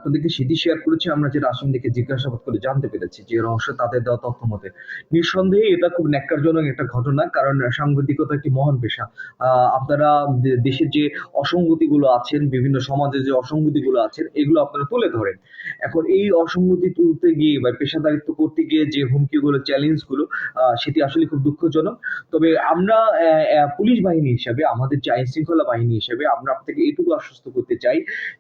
আপনাদেরকে সেটি শেয়ার করেছি আমরা যেটা আসামিদেরকে জিজ্ঞাসাবাদ করে জানতে পেরেছি যে রহস্য তাদের দেওয়া তথ্য মতে। নিঃসন্দেহে এটা খুব ন্যক্কারজনক একটা ঘটনা। কারণ সাংবাদিকতা একটি মহান পেশা। আপনারা দেশের যে অসঙ্গতিগুলো আছেন, বিভিন্ন সমাজের যে অসঙ্গতিগুলো আছেন, এগুলো আপনারা তুলে ধরেন। এখন এই অসঙ্গতি তুলতে গিয়ে বা পেশাদারিত্ব করতে গিয়ে যে হুমকিগুলো, চ্যালেঞ্জগুলো সেটি আসলে খুব দুঃখজনক। তবে আমরা পুলিশ বাহিনী হিসেবে, আমাদের যে আইনশৃঙ্খলা বাহিনী হিসেবে আমরা আপনাকে এটুকু আশ্বস্ত করতে চাই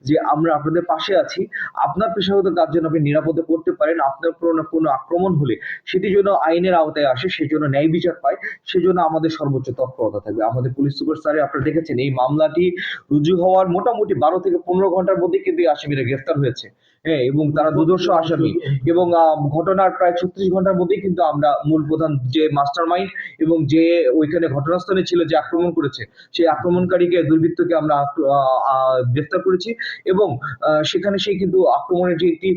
যে আমরা আপনাদের পাশে আছি। আপনার পেশাগত কাজ যেন আপনি নিরাপদে করতে পারেন। আপনার উপর কোনো আক্রমণ হলে সেটি যেন আইনের আওতায় আসে, সেজন্য ন্যায় বিচার পায়, সেজন্য আমাদের সর্বোচ্চ তৎপরতা থাকবে। আমাদের পুলিশ সুপার স্যারে আপনারা দেখেছেন এই মামলাটি রুজু হওয়ার মোটামুটি ১২ থেকে ১৫ ঘন্টার মধ্যেই কিন্তু এই আসামিরা গ্রেফতার হয়েছে। হ্যাঁ, এবং তারা দুর্ধর্ষ আসামি এবং ঘটনার প্রায় ৩৬ ঘন্টার মধ্যেই কিন্তু আমরা মূল প্রধান যে মাস্টার মাইন্ড এবং যে ওইখানে ঘটনাস্থলে ছিল যে আক্রমণ করেছে, সেই আক্রমণকারীকে দুর্বৃত্তকে আমরা গ্রেফতার করেছি এবং সেখানে সেই কিন্তু আক্রমণের যে একটি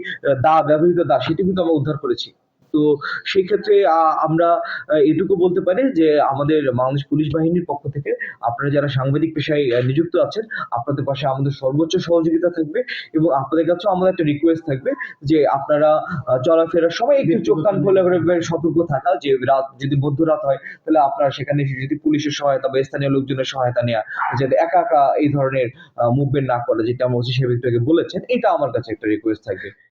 ব্যবহৃত দা সেটি কিন্তু আমরা উদ্ধার করেছি। তো সেই ক্ষেত্রে আমরা এটুকু বলতে পারি যে আমাদের বাংলাদেশ পুলিশ বাহিনীর পক্ষ থেকে আপনারা যারা সাংবাদিক পেশায় নিযুক্ত আছেন, আপনাদের পাশে আমাদের সর্বোচ্চ সহযোগিতা থাকবে এবং আপনাদের কাছেও আমাদের একটা রিকোয়েস্ট থাকবে যে আপনারা চলাফেরার সময় একটু চোখ কান খোলা রাখবেন, সতর্ক থাকা যে রাত যদি মধ্যরাত হয় তাহলে আপনারা সেখানে যদি পুলিশের সহায়তা বা স্থানীয় লোকজনের সহায়তা নেওয়া, যাতে একা একা এই ধরনের মুভমেন্ট না করে, যেটা আমার ওসি সাহেব একটু আগে বলেছেন, এটা আমার কাছে একটা রিকোয়েস্ট থাকবে।